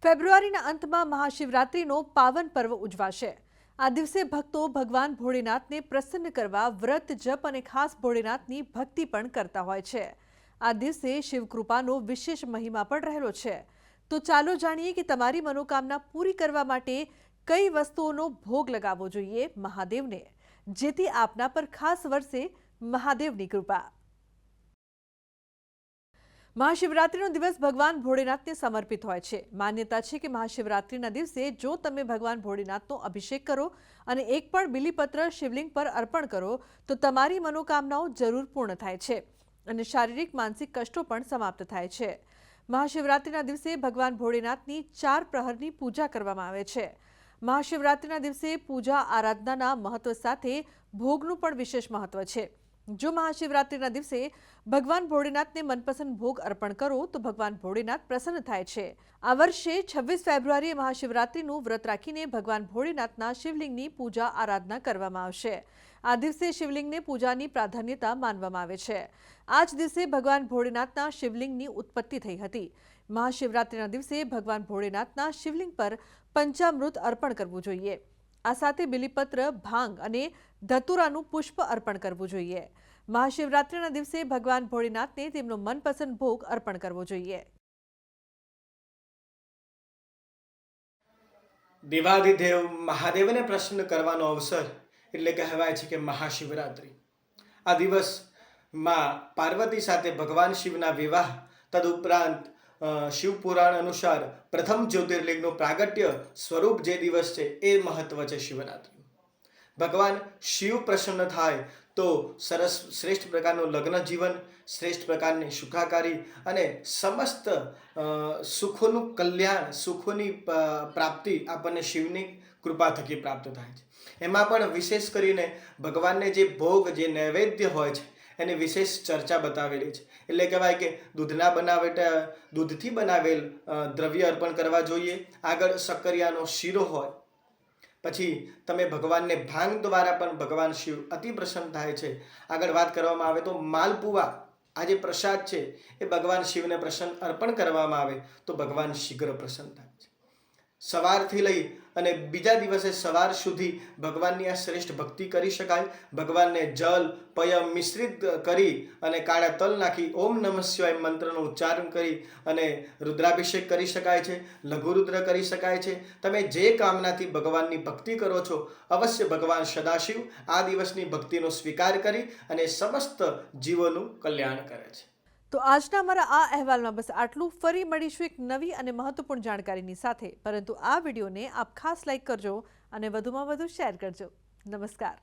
ફેબ્રુઆરીના અંતમાં મહાશિવરાત્રિનો પાવન પર્વ ઉજવાશે। આ દિવસે ભક્તો ભગવાન ભોળેનાથને પ્રસન્ન કરવા વ્રત જપ અને ખાસ ભોળેનાથની ભક્તિ પણ કરતા હોય છે। આ દિવસે શિવકૃપાનો વિશેષ મહિમા પણ રહેલો છે। તો ચાલો જાણીએ કે તમારી મનોકામના પૂરી કરવા માટે કઈ વસ્તુઓનો ભોગ લગાવવો જોઈએ મહાદેવને, જેથી આપના પર ખાસ વરસે મહાદેવની કૃપા। મહાશિવરાત્રિનો દિવસ ભગવાન ભોળેનાથને સમર્પિત હોય છે। માન્યતા છે કે મહાશિવરાત્રિના દિવસે જો તમે ભગવાન ભોળેનાથનો અભિષેક કરો અને એક પણ બિલીપત્ર શિવલિંગ પર અર્પણ કરો તો તમારી મનોકામનાઓ જરૂર પૂર્ણ થાય છે અને શારીરિક માનસિક કષ્ટો પણ સમાપ્ત થાય છે। મહાશિવરાત્રિના દિવસે ભગવાન ભોળેનાથની 4 પ્રહરની પૂજા કરવામાં આવે છે। મહાશિવરાત્રિના દિવસે પૂજા આરાધનાના મહત્વ સાથે ભોગનું પણ વિશેષ મહત્વ છે। જો મહાશિવરાત્રિના દિવસે ભગવાન ભોળેનાથને મનપસંદ ભોગ અર્પણ કરો તો ભગવાન ભોળેનાથ પ્રસન્ન થાય છે। આ વર્ષે 26 ફેબ્રુઆરીએ મહાશિવરાત્રિનું વ્રત રાખીને ભગવાન ભોળેનાથના શિવલિંગની પૂજા આરાધના કરવામાં આવશે। આ દિવસે શિવલિંગને પૂજાની પ્રાધાન્યતા માનવામાં આવે છે। આ જ દિવસે ભગવાન ભોળેનાથના શિવલિંગની ઉત્પત્તિ થઈ હતી। મહાશિવરાત્રિના દિવસે ભગવાન ભોળેનાથના શિવલિંગ પર પંચામૃત અર્પણ કરવું જોઈએ। આ સાથે બિલીપત્ર, ભાંગ અને ધતુરાનું પુષ્પ અર્પણ કરવું જોઈએ। મહાશિવરાત્રિના દિવસે ભગવાન ભોળેનાથને તેમનો મનપસંદ ભોગ અર્પણ કરવો જોઈએ। દેવાધિદેવ મહાદેવને પ્રસન્ન કરવાનો અવસર એટલે કહેવાય છે કે મહાશિવરાત્રિ। આ દિવસ માં પાર્વતી સાથે ભગવાન શિવના વિવાહ, તદુપરાંત શિવપુરાણ અનુસાર પ્રથમ જ્યોતિર્લિંગનું પ્રાગટ્ય સ્વરૂપ જે દિવસ છે એ મહત્વ છે શિવરાત્રિ। ભગવાન શિવ પ્રસન્ન થાય તો સરસ શ્રેષ્ઠ પ્રકારનું લગ્ન જીવન, શ્રેષ્ઠ પ્રકારની સુખાકારી અને સમસ્ત સુખોનું કલ્યાણ, સુખોની પ્રાપ્તિ આપણને શિવની કૃપા થકી પ્રાપ્ત થાય છે। એમાં પણ વિશેષ કરીને ભગવાનને જે ભોગ, જે નૈવેદ્ય હોય છે એની વિશેષ ચર્ચા બતાવેલી છે। એટલે કહેવાય કે દૂધથી બનાવેલ દ્રવ્ય અર્પણ કરવા જોઈએ। આગળ શક્કરિયાનો શીરો હોય, પછી તમે ભગવાનને ભાંગ દ્વારા પણ ભગવાન શિવ અતિ પ્રસન્ન થાય છે। આગળ વાત કરવામાં આવે તો માલપુવા, આ જે પ્રસાદ છે એ ભગવાન શિવને અર્પણ કરવામાં આવે તો ભગવાન શીઘ્ર પ્રસન્ન થાય છે। સવારથી લઈ અને બીજા દિવસે સવાર સુધી ભગવાનની આ શ્રેષ્ઠ ભક્તિ કરી શકાય। ભગવાનને જલ પય મિશ્રિત કરી અને કાળા તલ નાખી ઓમ નમઃ શિવાય મંત્રનું ઉચ્ચારણ કરી અને રુદ્રાભિષેક કરી શકાય છે, લઘુરુદ્ર કરી શકાય છે। તમે જે કામનાથી ભગવાનની ભક્તિ કરો છો અવશ્ય ભગવાન સદાશિવ આ દિવસની ભક્તિનો સ્વીકાર કરી અને સમસ્ત જીવોનું કલ્યાણ કરે છે। તો આજના અમારા આ અહેવાલમાં બસ આટલું। ફરી મળીશું એક નવી અને મહત્વપૂર્ણ જાણકારીની સાથે, પરંતુ આ વિડીયોને આપ ખાસ લાઈક કરજો અને વધુમાં વધુ શેર કરજો। નમસ્કાર।